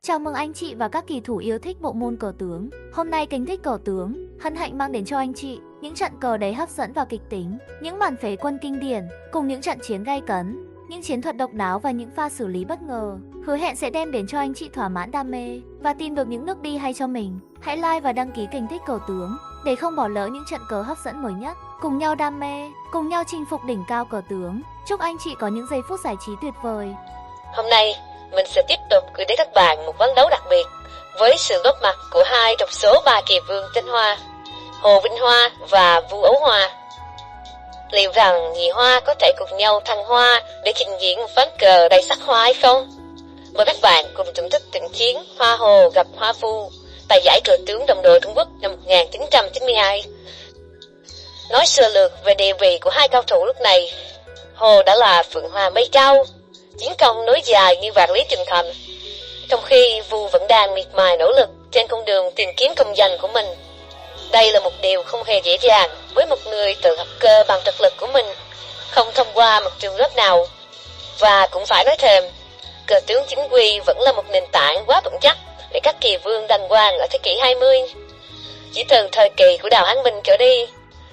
Chào mừng anh chị và các kỳ thủ yêu thích bộ môn cờ tướng. Hôm nay kênh Thích Cờ Tướng hân hạnh mang đến cho anh chị những trận cờ đầy hấp dẫn và kịch tính, những màn phế quân kinh điển, cùng những trận chiến gay cấn, những chiến thuật độc đáo và những pha xử lý bất ngờ, hứa hẹn sẽ đem đến cho anh chị thỏa mãn đam mê và tìm được những nước đi hay cho mình. Hãy like và đăng ký kênh Thích Cờ Tướng để không bỏ lỡ những trận cờ hấp dẫn mới nhất. Cùng nhau đam mê, cùng nhau chinh phục đỉnh cao cờ tướng. Chúc anh chị có những giây phút giải trí tuyệt vời. Hôm nay, mình sẽ tiếp tục gửi đến các bạn một ván đấu đặc biệt với sự góp mặt của hai trong số 3 kỳ vương tên Hoa, Hồ Vinh Hoa và Vu Ấu Hoa. Liệu rằng nhị Hoa có thể cùng nhau thăng hoa để trình diễn một ván cờ đầy sắc hoa hay không? Mời các bạn cùng thưởng thức trận chiến Hoa Hồ gặp Hoa Vu tại giải cờ tướng đồng đội Trung Quốc năm 1992. Nói sơ lược về địa vị của hai cao thủ lúc này, Hồ đã là phượng hoa mây cao, chiến công nối dài như vạt lý trường thành, trong khi Vu vẫn đang miệt mài nỗ lực trên con đường tìm kiếm công danh của mình. Đây là một điều không hề dễ dàng với một người tự học cơ bằng thực lực của mình, không thông qua một trường lớp nào. Và cũng phải nói thêm, cờ tướng chính quy vẫn là một nền tảng quá vững chắc để các kỳ vương đăng quang ở thế kỷ 20. Chỉ từ thời kỳ của Đào Hán Minh trở đi,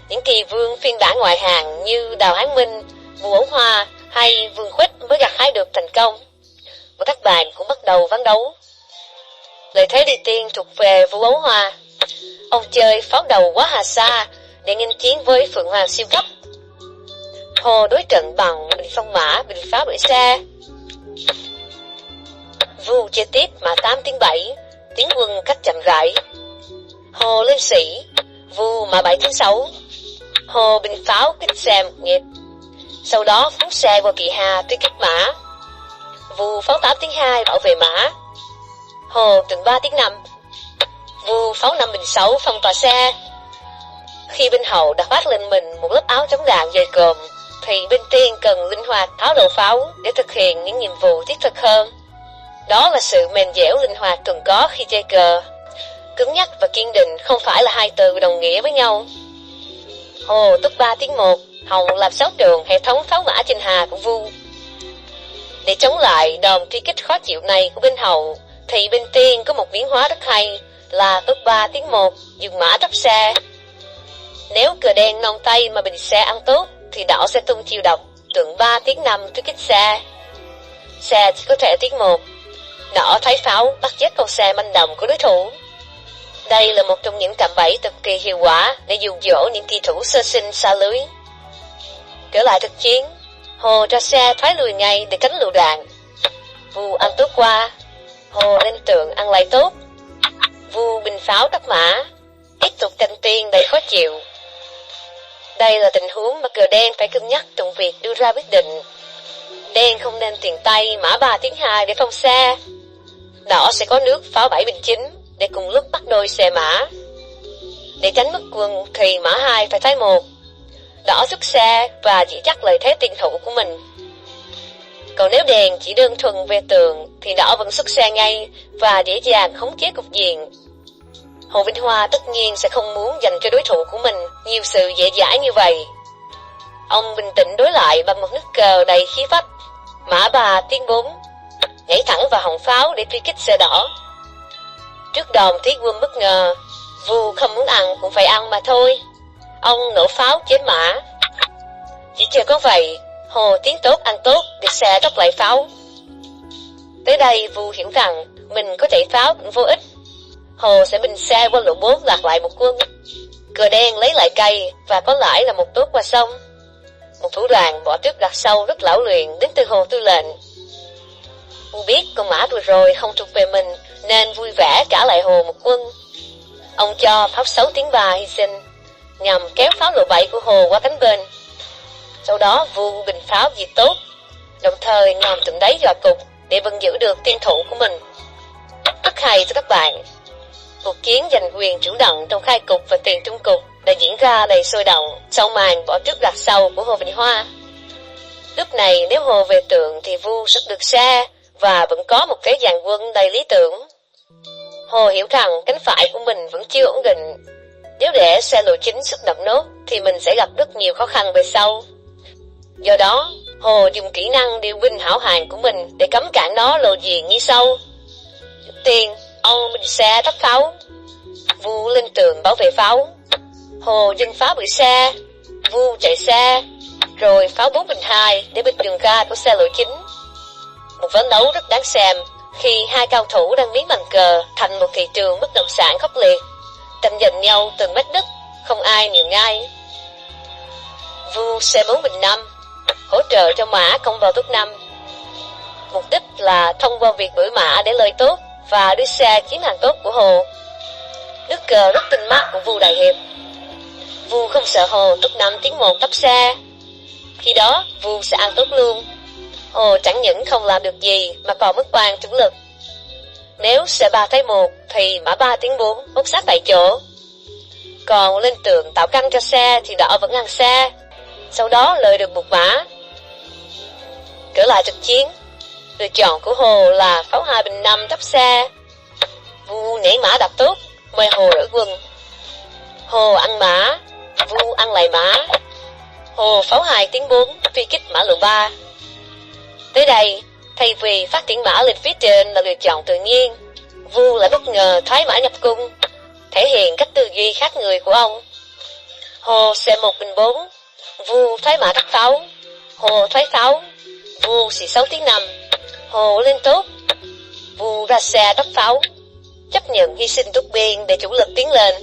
những kỳ vương phiên bản ngoại hạng như Đào Hán Minh, Vu Ấu Hoa hay Vương Khuếch mới gặt hái được thành công. Và các bạn cũng bắt đầu ván đấu. Lợi thế đi tiên thuộc về Vu Ấu Hoa. Ông chơi pháo đầu quá hà xa để nghênh chiến với Phượng Hoàng siêu cấp. Hồ đối trận bằng bình phong mã, bình pháo 7 xe. Vu chơi tiếp mã 8 tiến 7, tiến quân cách chậm rãi. Hồ lên sĩ, Vu mã 7 tiến 6. Hồ bình pháo kích xe một nhịp. Sau đó phóng xe qua kỵ hà truy kích mã. Vu pháo 8 tiến 2 bảo vệ mã. Hồ tượng 3 tiến 5. Vu pháo 5 bình 6 phong tỏa xe. Khi bên hậu đã khoác lên mình một lớp áo chống đạn dày cộm, thì bên tiên cần linh hoạt tháo đầu pháo để thực hiện những nhiệm vụ thiết thực hơn. Đó là sự mềm dẻo linh hoạt thường có khi chơi cờ. Cứng nhắc và kiên định không phải là hai từ đồng nghĩa với nhau. Hồ túc 3 tiến 1, Hồng làm xáo trộn hệ thống pháo mã trên hà của Vu. Để chống lại đòn truy kích khó chịu này của bên hậu, thì bên tiên có một biến hóa rất hay là túc 3 tiến 1, dừng mã trắp xe. Nếu cờ đen non tay mà bình xe ăn tốt, thì đỏ sẽ tung chiêu độc tượng 3 tiến 5 truy kích xe. Xe chỉ có thể tiến 1. Đỏ thấy pháo bắt chết con xe manh động của đối thủ. Đây là một trong những cạm bẫy cực kỳ hiệu quả để dụ dỗ những kỳ thủ sơ sinh xa lưới. Trở lại thực chiến, Hồ ra xe thoái lùi ngay để tránh lựu đạn. Vu ăn tốt qua, Hồ lên tượng ăn lại tốt. Vu bình pháo đắp mã, tiếp tục tranh tiên đầy khó chịu. Đây là tình huống mà cờ đen phải cân nhắc trong việc đưa ra quyết định. Đen không nên tiền tay mã 3 tiến 2 để phong xe. Đỏ sẽ có nước pháo 7 bình 9 để cùng lúc bắt đôi xe mã. Để tránh mất quân thì mã 2 phải thái 1. Đỏ xuất xe và chỉ chắc lợi thế tiền thủ của mình. Còn nếu đèn chỉ đơn thuần về tường thì đỏ vẫn xuất xe ngay và dễ dàng khống chế cục diện. Hồ Vinh Hoa tất nhiên sẽ không muốn dành cho đối thủ của mình nhiều sự dễ dãi như vậy. Ông bình tĩnh đối lại bằng một nước cờ đầy khí phách. Mã 3 tiến 4, nhảy thẳng vào họng pháo để truy kích xe đỏ. Trước đòn thiết quân bất ngờ, Vu không muốn ăn cũng phải ăn mà thôi. Ông nổ pháo chém mã. Chỉ chưa có vậy, Hồ tiến tốt ăn tốt để xe đốc lại pháo. Tới đây Vu hiểu rằng mình có chạy pháo cũng vô ích. Hồ sẽ bình xe qua lỗ 4 lạc lại một quân. Cờ đen lấy lại cây và có lãi là một tốt qua sông. Một thủ đoàn bỏ trước đặt sau rất lão luyện đến từ Hồ tư lệnh. Vu biết con mã vừa rồi không thuộc về mình nên vui vẻ trả lại Hồ một quân. Ông cho pháo 6 tiến 3 hy sinh nhằm kéo pháo lộ 7 của Hồ qua cánh bên. Sau đó Vu bình pháo diệt tốt, đồng thời nằm tượng đáy dọa cục để vẫn giữ được tiên thủ của mình. Rất hay cho các bạn. Cuộc chiến giành quyền chủ động trong khai cục và tiền trung cục đã diễn ra đầy sôi động sau màn bỏ trước đặt sau của Hồ Vinh Hoa. Lúc này nếu Hồ về tượng thì Vu rất được xe và vẫn có một thế dàn quân đầy lý tưởng. Hồ hiểu rằng cánh phải của mình vẫn chưa ổn định. Nếu để xe lộ chính xuất động nốt thì mình sẽ gặp rất nhiều khó khăn về sau. Do đó, Hồ dùng kỹ năng điều binh hảo hạng của mình để cấm cản nó lộ diện như sau. Trước tiên, ông bình xe tắt pháo. Vu lên tường bảo vệ pháo. Hồ dừng pháo bị xe. Vu chạy xe. Rồi pháo 4 bình 2 để bịt đường ra của xe lội chính. Một ván đấu rất đáng xem khi hai cao thủ đang miếng bàn cờ thành một thị trường bất động sản khốc liệt, tranh giành nhau từng mét đất, không ai nhường ai. Vu xe 4 bình 5 hỗ trợ cho Mã công vào top 5. Mục đích là thông qua việc đuổi Mã để lời tốt và đuổi xe chiếm hàng tốt của Hồ. Nước cờ rất tinh mắt của Vu đại hiệp. Vu không sợ Hồ top 5 tiến 1 tấp xe. Khi đó Vu sẽ ăn tốt luôn. Hồ chẳng những không làm được gì mà còn mất oan chủ lực. Nếu xe 3 thấy 1 thì Mã 3 tiến 4 bốc sát tại chỗ. Còn lên tường tạo căng cho xe thì đỏ vẫn ăn xe. Sau đó lời được một mã. Trở lại trực chiến, lựa chọn của Hồ là pháo 2 bình 5 tấp xe. Vu nể mã đặt tốt, mời Hồ đổi quân. Hồ ăn mã, Vu ăn lại mã. Hồ pháo 2 tiến 4 truy kích mã lộ 3. Tới đây, thay vì phát triển mã lên phía trên là lựa chọn tự nhiên, Vu lại bất ngờ thoái mã nhập cung, thể hiện cách tư duy khác người của ông. Hồ xe 1 bình 4, Vu thoái mã tắt pháo. Hồ thoái pháo, Vu xì 6 tiếng 5. Hồ lên tốt, Vu ra xe tắt pháo, chấp nhận hy sinh tốt biên để chủ lực tiến lên.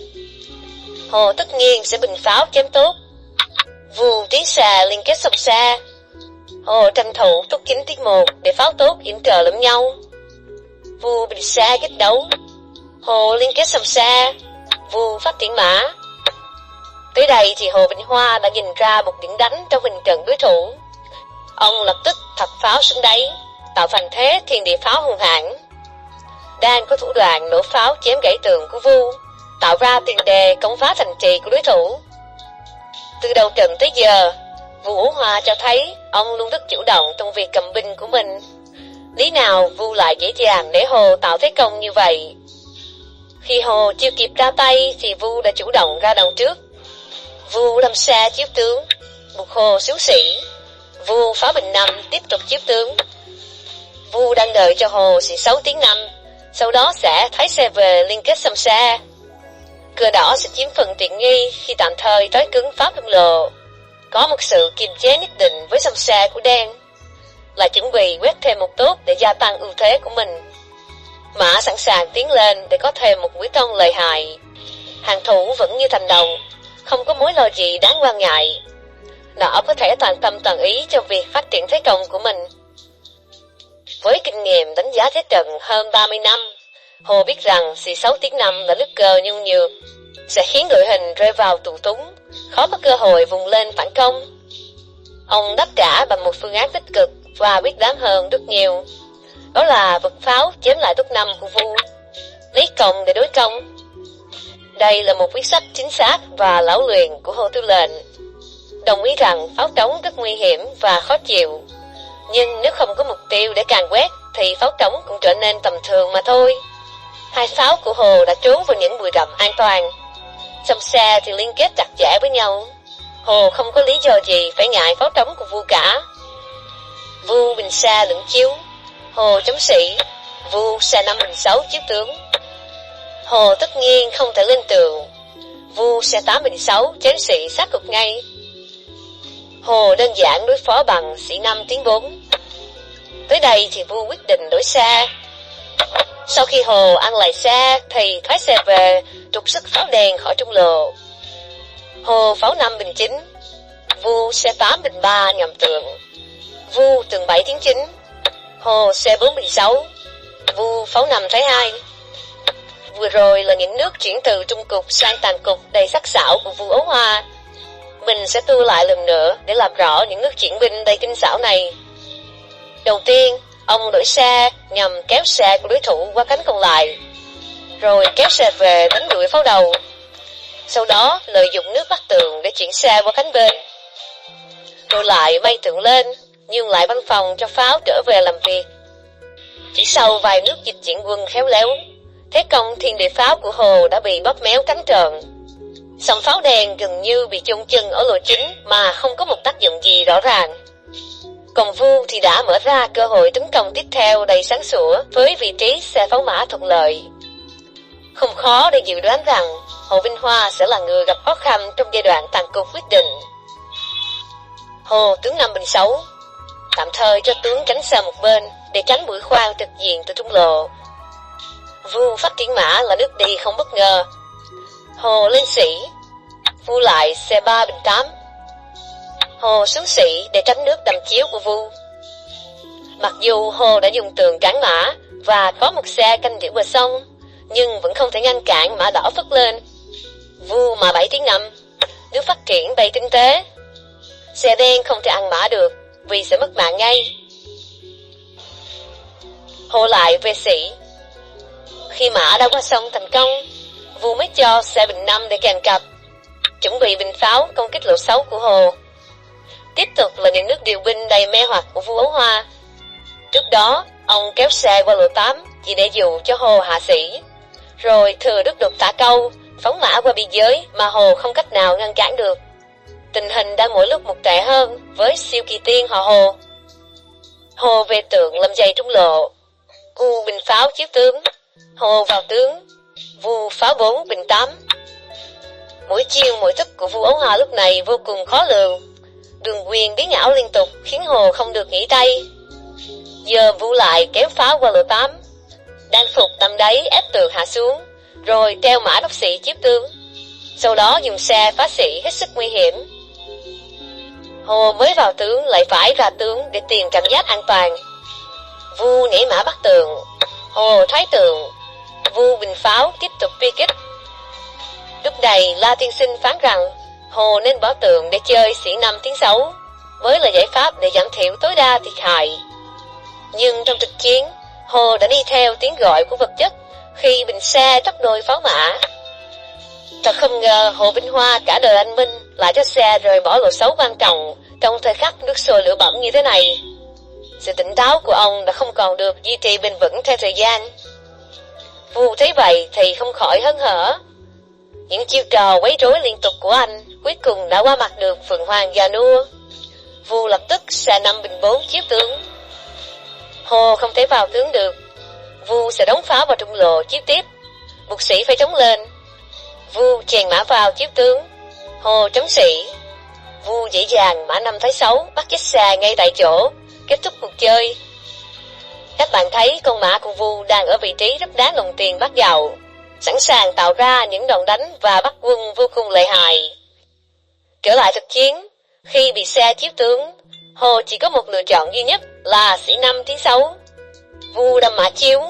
Hồ tất nhiên sẽ bình pháo chém tốt. Vu tiến xe liên kết song xe. Hồ tranh thủ tốt 9 tiếng 1 để pháo tốt yểm trợ lẫn nhau. Vu bình xe kích đấu. Hồ liên kết song xe. Vu phát triển mã. Tới đây thì Hồ Vĩnh Hoa đã nhìn ra một điểm đánh trong hình trận đối thủ. Ông lập tức thật pháo xuống đáy, tạo thành thế thiên địa pháo hung hãn. Đang có thủ đoạn nổ pháo chém gãy tường của Vu, tạo ra tiền đề công phá thành trì của đối thủ. Từ đầu trận tới giờ, Vu Ú Hoa cho thấy ông luôn rất chủ động trong việc cầm binh của mình. Lý nào Vu lại dễ dàng để Hồ tạo thế công như vậy? Khi Hồ chưa kịp ra tay thì Vu đã chủ động ra đầu trước. Vu đâm xe chiếu tướng, buộc Hồ xíu xỉ. Vu pháo bình 5 tiếp tục chiếu tướng. Vu đang đợi cho Hồ xì 6 tiếng 5, sau đó sẽ thái xe về liên kết xâm xe. Cờ đỏ sẽ chiếm phần tiện nghi khi tạm thời trói cứng pháo trung lộ. Có một sự kiềm chế nhất định với xâm xe của đen, là chuẩn bị quét thêm một tốt để gia tăng ưu thế của mình. Mã sẵn sàng tiến lên để có thêm một mũi tông lợi hại. Hàng thủ vẫn như thành đồng, không có mối lo gì đáng quan ngại. Đỏ có thể toàn tâm toàn ý trong việc phát triển thế công của mình. Với kinh nghiệm đánh giá thế trận hơn 30 năm, Hồ biết rằng xì 6 tiếng 5 là nước cờ nhu nhược, sẽ khiến đội hình rơi vào tù túng, khó có cơ hội vùng lên phản công. Ông đáp trả bằng một phương án tích cực và quyết đoán hơn rất nhiều. Đó là vật pháo chém lại top 5 của Vu, lấy công để đối công. Đây là một quyết sách chính xác và lão luyện của Hồ Tư lệnh. Đồng ý rằng pháo trống rất nguy hiểm và khó chịu, nhưng nếu không có mục tiêu để càn quét thì pháo trống cũng trở nên tầm thường mà thôi. Hai pháo của Hồ đã trốn vào những bụi rậm an toàn. Xâm xe thì liên kết chặt chẽ với nhau. Hồ không có lý do gì phải ngại pháo trống của Vu cả. Vu bình xe lẫn chiếu. Hồ chấm sĩ. Vu xe 5 bình 6 chiếu tướng. Hồ tất nhiên không thể lên tường. Vu xe 8 bình 6 chém sĩ sát cục ngay. Hồ đơn giản đối phó bằng sĩ 5 tiến 4. Tới đây thì Vu quyết định đổi xe. Sau khi Hồ ăn lại xe thì thoái xe về, trục xuất pháo đen khỏi trung lộ. Hồ pháo 5 bình 9, Vu xe 8 bình 3 nhằm tường. Vu tường 7 tiến 9. Hồ xe 4 bình 6, Vu pháo 5 thái 2. Vừa rồi là những nước chuyển từ trung cục sang tàn cục đầy sắc sảo của Vu Ấu Hoa. Mình sẽ tua lại lần nữa để làm rõ những nước chuyển binh đầy tinh xảo này. Đầu tiên, ông đổi xe nhằm kéo xe của đối thủ qua cánh còn lại, rồi kéo xe về đánh đuổi pháo đầu. Sau đó lợi dụng nước bắt tường để chuyển xe qua cánh bên, rồi lại bay tường lên, nhường lại văn phòng cho pháo trở về làm việc. Chỉ sau vài nước dịch chuyển quân khéo léo, thế công thiên địa pháo của Hồ đã bị bóp méo trắng trợn. Sòng pháo đen gần như bị chôn chân ở lộ chính mà không có một tác dụng gì rõ ràng. Còn Vu thì đã mở ra cơ hội tấn công tiếp theo đầy sáng sủa với vị trí xe pháo mã thuận lợi. Không khó để dự đoán rằng Hồ Vinh Hoa sẽ là người gặp khó khăn trong giai đoạn tàn cục quyết định. Hồ tướng Năm bình 6, tạm thời cho tướng tránh sang một bên để tránh mũi khoan trực diện từ trung lộ. Vu phát triển mã là nước đi không bất ngờ. Hồ lên sĩ, Vu lại xe 3 bình 8. Hồ xuống sĩ để tránh nước đâm chiếu của Vu. Mặc dù Hồ đã dùng tường cản mã và có một xe canh giữ bờ sông, nhưng vẫn không thể ngăn cản mã đỏ phất lên. Vu mà 7 tiếng 5, nước phát triển đầy tinh tế. Xe đen không thể ăn mã được vì sẽ mất mạng ngay. Hồ lại về sĩ. Khi mã đã qua sông thành công, Vu mới cho xe bình 5 để kèn cặp, chuẩn bị bình pháo công kích lộ 6 của Hồ. Tiếp tục là những nước điều binh đầy mê hoặc của Vu Ấu Hoa. Trước đó, ông kéo xe qua lộ 8 chỉ để dụ cho Hồ hạ sĩ, rồi thừa đức đột tả câu, phóng mã qua biên giới mà Hồ không cách nào ngăn cản được. Tình hình đang mỗi lúc một tệ hơn với siêu kỳ tiên họ Hồ. Hồ về tượng làm dày trung lộ, Vu bình pháo chiếu tướng, Hồ vào tướng, Vu pháo 4 bình 8. Mỗi chiêu mỗi thức của Vu Ấu Hoa lúc này vô cùng khó lường. Đường quyền biến ảo liên tục khiến Hồ không được nghỉ tay. Giờ Vu lại kéo pháo qua lộ 8, đan phục tầm đáy ép tường hạ xuống, rồi treo mã đốc sĩ chiếu tướng. Sau đó dùng xe phá sĩ hết sức nguy hiểm. Hồ mới vào tướng lại phải ra tướng để tìm cảm giác an toàn. Vu nhảy mã bắt tường, Hồ thái tường, Vu bình pháo tiếp tục truy kích. Lúc này La Tiên Sinh phán rằng Hồ nên bỏ tường để chơi sĩ 5 tiếng 6 mới là giải pháp để giảm thiểu tối đa thiệt hại. Nhưng trong thực chiến, Hồ đã đi theo tiếng gọi của vật chất khi bình xe tốc đôi pháo mã. Thật không ngờ Hồ Vinh Hoa cả đời anh minh lại cho xe rời bỏ lộ 6 quan trọng trong thời khắc nước sôi lửa bỏng như thế này. Sự tỉnh táo của ông đã không còn được duy trì bền vững theo thời gian. Vu thấy vậy thì không khỏi hớn hở. Những chiêu trò quấy rối liên tục của anh cuối cùng đã qua mặt được Phượng Hoàng già nua. Vu lập tức xe 5 bình 4 chiếu tướng. Hồ không thể vào tướng được. Vu sẽ đóng pháo vào trung lộ chiếu tiếp, buộc sĩ phải chống lên. Vu chèn mã vào chiếu tướng, Hồ chống sĩ. Vu dễ dàng mã 5 thái 6 bắt chết xe ngay tại chỗ, kết thúc cuộc chơi. Các bạn thấy con mã của Vu đang ở vị trí rất đáng đồng tiền bát gạo, sẵn sàng tạo ra những đòn đánh và bắt quân vô cùng lợi hại. Trở lại thực chiến, khi bị xe chiếu tướng, Hồ chỉ có một lựa chọn duy nhất là sĩ 5 tiếng 6. Vu đâm mã chiếu,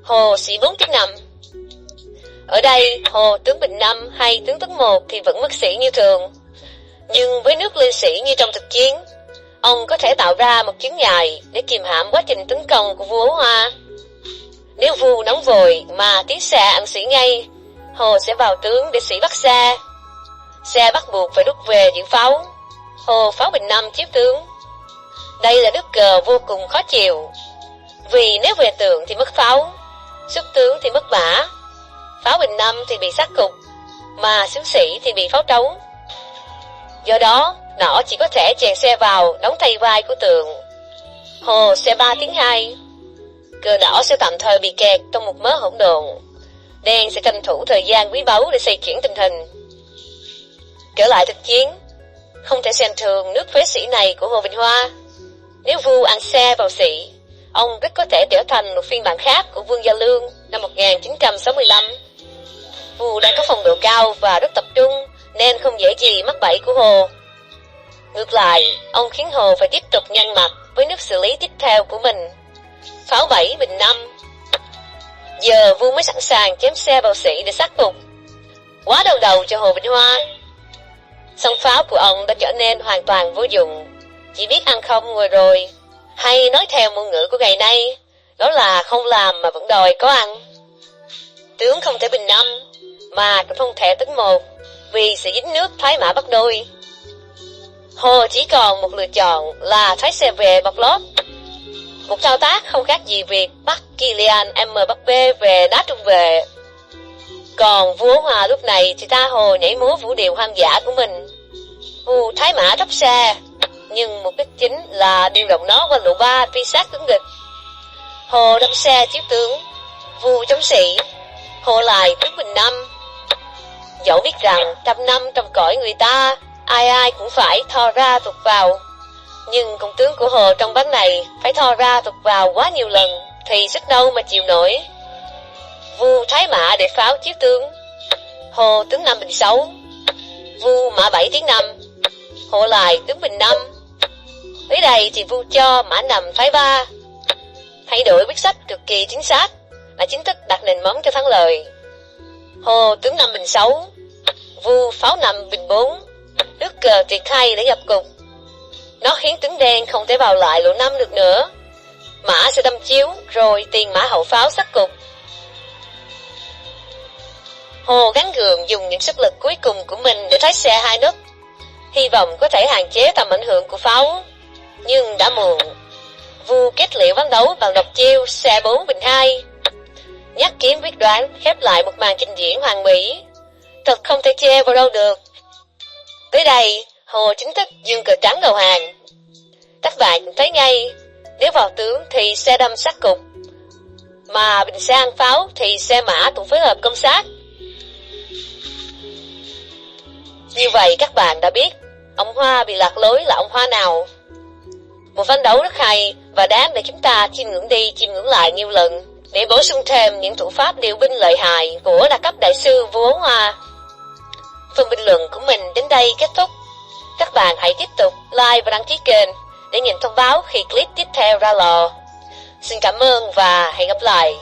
Hồ sĩ 4 tiếng 5. Ở đây, Hồ tướng bình 5 hay tướng tấn 1 thì vẫn mất sĩ như thường. Nhưng với nước lên sĩ như trong thực chiến, ông có thể tạo ra một chướng ngại để kiềm hãm quá trình tấn công của Vu Ấu Hoa. Nếu Vu nóng vội mà tiến xe ăn sĩ ngay, Hồ sẽ vào tướng để sĩ bắt xe. Xe bắt buộc phải rút về giữ pháo. Hồ pháo bình 5 chiếu tướng. Đây là nước cờ vô cùng khó chịu. Vì nếu về tượng thì mất pháo, xuất tướng thì mất mã, pháo bình 5 thì bị sát cục, mà xuống sĩ thì bị pháo trống. Do đó, nỏ chỉ có thể chèn xe vào đóng thay vai của tượng. Hồ xe 3 tiếng 2. Cờ đỏ sẽ tạm thời bị kẹt trong một mớ hỗn độn. Đen sẽ tranh thủ thời gian quý báu để xoay chuyển tình hình. Trở lại thực chiến, không thể xem thường nước phế sĩ này của Hồ Vinh Hoa. Nếu Vu ăn xe vào sĩ, ông rất có thể trở thành một phiên bản khác của Vương Gia Lương năm 1965. Vu đang có phong độ cao và rất tập trung nên không dễ gì mắc bẫy của Hồ. Ngược lại, ông khiến Hồ phải tiếp tục nhăn mặt với nước xử lý tiếp theo của mình. Pháo 7 bình 5. Giờ Vu mới sẵn sàng chém xe vào sĩ để sát cục. Quá đau đầu cho Hồ Vinh Hoa. Song pháo của ông đã trở nên hoàn toàn vô dụng, chỉ biết ăn không ngồi rồi. Hay nói theo ngôn ngữ của ngày nay, đó là không làm mà vẫn đòi có ăn. Tướng không thể bình 5, mà cũng không thể tấn 1, vì sẽ dính nước thái mã bắt đôi. Hồ chỉ còn một lựa chọn là thái xe về bọc lót. Một thao tác không khác gì việc bắt Kylian Mbappé về đá trung vệ. Còn Vu Ấu Hoa lúc này thì tha hồ nhảy múa vũ điệu hoang dã của mình. Vu thái mã đốc xe, nhưng mục đích chính là điều động nó qua lộ 3 truy sát tướng địch. Hồ đâm xe chiếu tướng, Vu chống sĩ, Hồ lại tướng Bình Năm. Dẫu biết rằng trăm năm trong cõi người ta, ai ai cũng phải thò ra tục vào, nhưng công tướng của Hồ trong ván này phải thò ra tục vào quá nhiều lần thì sức đâu mà chịu nổi. Vu thái mã để pháo chiếu tướng, Hồ tướng 5 bình 6, Vu mã 7 tiến 5, Hồ lại tướng bình 5. Tới đây thì Vu cho mã nằm phái 3. Thay đổi quyết sách cực kỳ chính xác, là chính thức đặt nền móng cho thắng lợi. Hồ tướng 5 bình 6, Vu pháo 5 bình 4, nước cờ tuyệt hay để nhập cục. Nó khiến tướng đen không thể vào lại lộ 5 được nữa. Mã sẽ đâm chiếu rồi tiền mã hậu pháo sát cục. Hồ gắng gượng dùng những sức lực cuối cùng của mình để thái xe 2 nấc, hy vọng có thể hạn chế tầm ảnh hưởng của pháo. Nhưng đã muộn. Vu kết liễu ván đấu bằng độc chiêu xe 4 bình 2. Nhát kiếm quyết đoán khép lại một màn trình diễn hoàn mỹ, thật không thể chê vào đâu được. Tới đây, Hồ chính thức dương cờ trắng đầu hàng. Các bạn cũng thấy ngay, nếu vào tướng thì xe đâm sát cục, mà bình sang pháo thì xe mã cũng phối hợp công sát. Như vậy các bạn đã biết ông Hoa bị lạc lối là ông Hoa nào. Một ván đấu rất hay và đáng để chúng ta chiêm ngưỡng đi chiêm ngưỡng lại nhiều lần, để bổ sung thêm những thủ pháp điều binh lợi hại của đa cấp đại sư Vua Hoa. Phần bình luận của mình đến đây kết thúc. Các bạn hãy tiếp tục like và đăng ký kênh để nhận thông báo khi clip tiếp theo ra lò. Xin cảm ơn và hẹn gặp lại.